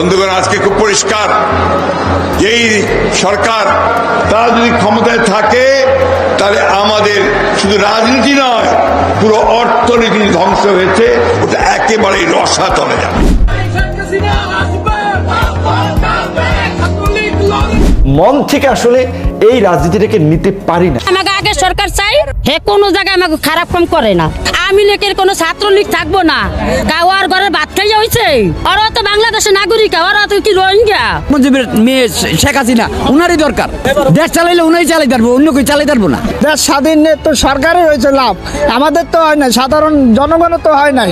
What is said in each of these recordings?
বন্ধুগণ, আজকে খুব পরিষ্কার, এই সরকার তারা যদি ক্ষমতায় থাকে তাহলে আমাদের শুধু রাজনীতি নয়, পুরো অর্থনীতি ধ্বংস হয়েছে, ওটা একেবারেই রসাতলে যাবে। মন থেকে আসলে এই রাজনীতিটাকে নিতে পারি না। আমাকে আগে সরকার চাই, হে কোনো জায়গায় আমাকে খারাপ কাম করে না। আমি লীগের কোনো ছাত্রলীগ থাকবো না। কাওয়ার ঘরের ভাত খাইয়া হয়েছে, ওরা তো বাংলাদেশের নাগরিক, ওরা তো কি রোহিঙ্গা। মুজিবের মেয়ে শেখ হাসিনা, উনারই দরকার। দেশ চালাইলে উনাই চালাই পারবো, অন্য কেউ চালাই পারবো না। দেশ স্বাধীন তো সরকারের হয়েছে লাভ, আমাদের তো হয় না, সাধারণ জনগণের তো হয় নাই।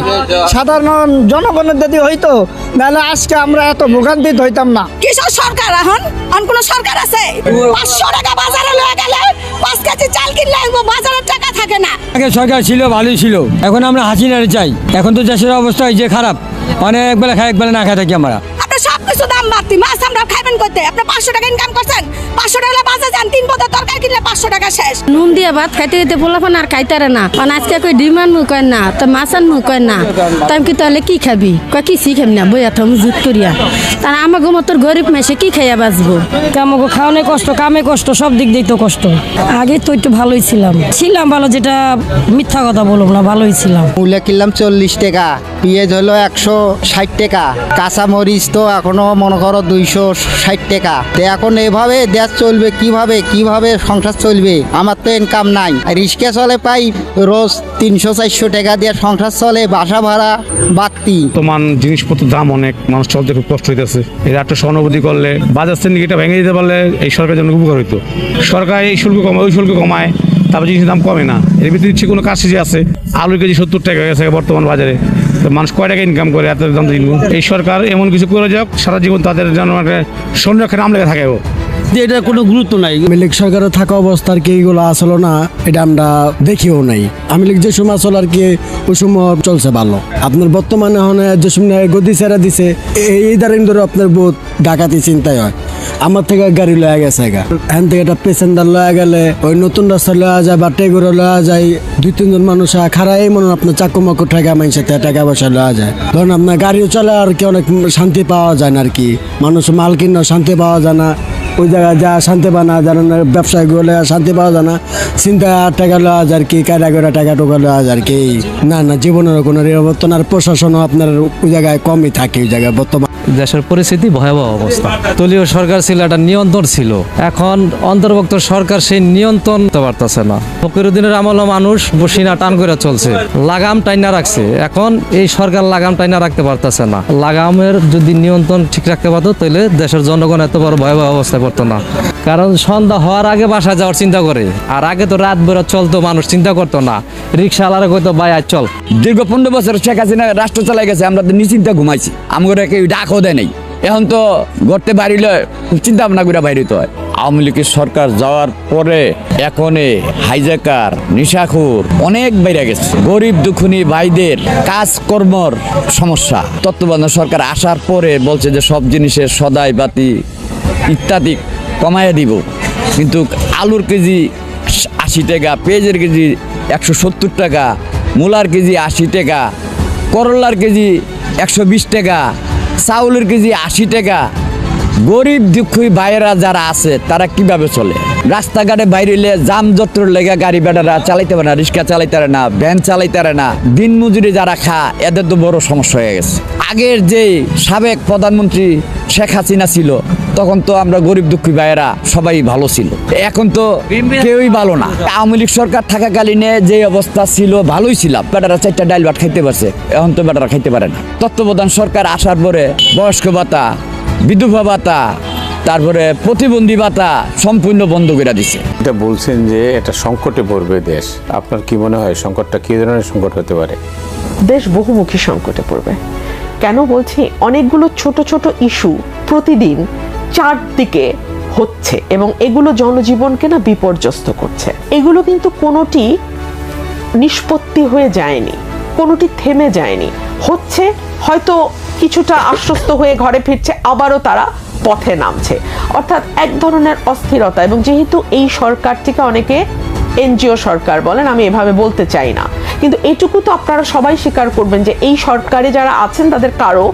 সাধারণ জনগণের যদি হইতো তাহলে আজকে আমরা এত ভোগান্তিত হইতাম না। কিসের সরকার এখন? কোন সরকার আছে? 500 টাকা বাজারে লয়ে গেলে 5 কেজি চাল কিনলে বাজারে টাকা থাকে না। আগে সরকার ছিল, ভালোই ছিল। এখন আমরা হাসিনার চাই। এখন তো দেশের অবস্থা এই যে খারাপ, অনেক বেলা খাই, এক বেলা না খাই থাকি আমরা। আপনি সব কিছু দাম বাড়তি, মাছ আমরা খাইবেন করতে। আপনি 500 টাকা ইনকাম করছেন, 500 টাকা বাজারে যান, 3 পদের তরকারি কিনলে 500 টাকা শেষ। নুন দিয়ে ভাত খাইতে খাইতে পোলাপান আর খাইতারে না। মানে আজকে কই ডিমান্ড মুখ কয় না, তো মাছান মুখ কয় না। তাই কি তাহলে কি খাবি? কয় কি শিখাম না, বইয়া থম জুত করিয়া। তার আমাকে মতো গরিব মেসে কি খাইয়া বাঁচবো? কামকে খাওয়ানো কষ্ট, কামে কষ্ট, সব দিক দিয়ে তো কষ্ট। আগে তো একটু ভালোই ছিলাম ভালো, যেটা মিথ্যা কথা বলবো না, ভালোই ছিলাম। মূলা কিনলাম 40 টাকা, পেঁয়াজ হলো 160 টাকা, কাঁচা মরিচ তো এখনো মনে করো 260 টাকা। তো এখন এভাবে দেশ চলবে কিভাবে সংসার চলবে? আমার তো ইনকাম নাই, রিক্সা চলে পাই রোজ 300-400 টাকা দিয়ে সংসার চলে, বাসা ভাড়া বাড়তি। বর্তমান জিনিসপত্রের দাম অনেক, মানুষ চলতে খুব কষ্ট হইতেছে। এটা একটা সহানুভূতি করলে, বাজার শ্রেণীটা ভেঙে দিতে পারলে এই সরকারের জন্য উপকার হইতো। সরকার এই শুল্ক কমায়, ওই শুল্ক কমায়, তারপর জিনিসের দাম কমে না। এর ভিতরে ইচ্ছে কোনো কাজ যে আছে, আলু কেজি 70 টাকা হয়ে গেছে বর্তমান বাজারে। তো মানুষ কয় টাকা ইনকাম করে এত দাম দিন? এই সরকার এমন কিছু করে যাক, সারা জীবন তাদের যেন সংরক্ষণে আমলে থাকে। এটা কোনো গুরুত্ব নাই। আওয়ামী লীগ সরকারে থাকা অবস্থার কি এইগুলো আসলো না, এটা আমরা দেখিও নাই। আওয়ামী লীগ যে সময় আসল আর কি ওই সময় চলছে ভালো। আপনার বর্তমানে এখন যে সময় গদি ছেড়া দিছে, এই দাঁড়িয়ে ধরে আপনার বহুত ডাকাতি চিন্তায় হয়। আমার থেকে গাড়ি লয়া গেছে এখান থেকে একটা পেসেঞ্জার লয়া গেলে ওই নতুন রাস্তা লয়া যায় বা টেগুরে লয়া যায়, 2-3 জন মানুষ খারাই মনে আপনার চাকু মাকু টাকা মাইনছে, টাকা পয়সা লয়া যায়। ধরুন আপনার গাড়িও চলে আর কি অনেক শান্তি পাওয়া যায় না আর কি। মানুষ মাল কিনেও শান্তি পাওয়া যায় না, ওই জায়গায় যা শান্তি পায় না, জানেন ব্যবসায়ীগুলো শান্তি পাওয়া যায় না। চিন্তা টাকা লওয়া যায় আর কি, কায়দা করে টাকা টোকা লওয়া যায় আর কি। না জীবনের কোনো পরিবর্তন, আর প্রশাসনও আপনার ওই জায়গায় কমই থাকে ওই জায়গায় বর্তমান। দেশের পরিস্থিতি ভয়াবহ অবস্থা। দলীয় সরকার ছিল, একটা নিয়ন্ত্রণ ছিল। এখন অন্তর্ভুক্ত সরকার সেই নিয়ন্ত্রণ করতে পারতেছে না। ফকিরুদ্দিনের আমল মানুষ বসিনা টান করে চলছে, লাগাম টাইনা রাখছে। এখন এই সরকার লাগাম টাইনা রাখতে পারতেছে না। লাগামের যদি নিয়ন্ত্রণ ঠিক রাখতে পারতো তাহলে দেশের জনগণ এত বড় ভয়াবহ অবস্থায় পড়তো না। কারণ সন্ধ্যা হওয়ার আগে বাসা যাওয়ার চিন্তা করে, আর আগে তো রাত বেরো চলতো, মানুষ চিন্তা করতো না। রিক্সাওয়ালারা কইতো ভাই আজ চল। দীর্ঘ 15 বছর শেখ হাসিনা রাষ্ট্র চালাই গেছে, আমরা তো নিশ্চিন্তা ঘুমাইছি। আমরা কেউ ডাকও দেয় নাই। এখন তো গড়তে বাড়িলে চিন্তা ভাবনা করে বাইরিতে হয়। আওয়ামী লীগের সরকার যাওয়ার পরে এখন হাইজাকার, নিশাখোর অনেক বেড়ে গেছে। গরিব দুঃখী ভাইদের কাজকর্মর সমস্যা। তত্ত্বাবধায়ক সরকার আসার পরে বলছে যে সব জিনিসের সদাই বাতি ইত্যাদি কমাইয়া দিব, কিন্তু আলুর কেজি 80 টাকা, পেঁয়াজের কেজি 170 টাকা, মূলার কেজি 80 টাকা, করলার কেজি 120 টাকা, চাউলের কেজি 80 টাকা। গরিব দুঃখী ভাইয়েরা যারা আছে তারা কিভাবে চলে? রাস্তাঘাটে বাইরে জামজট্টর লেগে গাড়ি বেটারা চালাইতে পারে না, রিক্সা চালাইতে পারে না, ভ্যান চালাইতে পারে না। দিন মজুরি যারা এদের তো বড় সমস্যা হয়ে গেছে। আগের যে সাবেক প্রধানমন্ত্রী শেখ হাসিনা ছিল তখন তো আমরা গরিব দুঃখী ভাইয়েরা সবাই ভালো ছিল, এখন তো কেউই ভালো না। আওয়ামী লীগ সরকার থাকাকালীনে যে অবস্থা ছিল ভালোই ছিলাম, বেটারা 4টা ডাল ভাত খাইতে পারছে, এখন তো বেটারা খাইতে পারে না। তত্ত্বাবধায়ক সরকার আসার পরে বয়স্ক ভাতা, বিধবা ভাতা, তারপরে প্রতিবন্ধী ভাতা সম্পূর্ণ বন্ধ করে দিছে। এটা বলছেন যে এটা সংকটে পড়বে দেশ, আপনার কি মনে হয় সংকটটা কি ধরনের সংকট হতে পারে? দেশ বহুমুখী সংকটে পড়বে। কেন বলছি? অনেকগুলো ছোট ছোট ইস্যু প্রতিদিন চারদিকে হচ্ছে এবং এগুলো জনজীবনকে না বিপর্যস্ত করছে। এগুলো কিন্তু কোনোটি নিষ্পত্তি হয়ে যায়নি, কোনোটি থেমে যায়নি, হচ্ছে। হয়তো কিছুটা আশ্বস্ত হয়ে ঘরে ফিরছে, আবারও তারা পথে নামছে। অর্থাৎ এক ধরনের অস্থিরতা। এবং যেহেতু এই সরকারটিকে অনেকে এনজিও সরকার বলেন, আমি এভাবে বলতে চাই না, কিন্তু এটুকু তো আপনারা সবাই স্বীকার করবেন যে এই সরকারে যারা আছেন তাদের কারো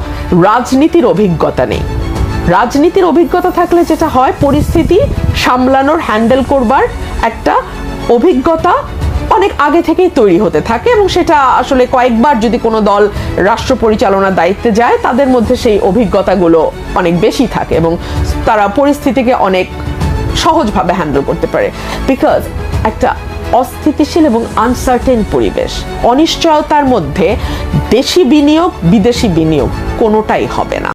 রাজনীতির অভিজ্ঞতা নেই। রাজনীতির অভিজ্ঞতা থাকলে যেটা হয়, পরিস্থিতি সামলানোর, হ্যান্ডেল করবার একটা অভিজ্ঞতা অনেক আগে থেকেই তৈরি হতে থাকে, এবং সেটা আসলে কয়েকবার যদি কোনো দল রাষ্ট্র পরিচালনার দায়িত্বে যায় তাদের মধ্যে সেই অভিজ্ঞতাগুলো অনেক বেশি থাকে এবং তারা পরিস্থিতিকে অনেক সহজভাবে হ্যান্ডেল করতে পারে। বিকজ একটা অস্থিতিশীল এবং আনসার্টেন পরিবেশ, অনিশ্চয়তার মধ্যে দেশি বিনিয়োগ বিদেশি বিনিয়োগ কোনোটাই হবে না।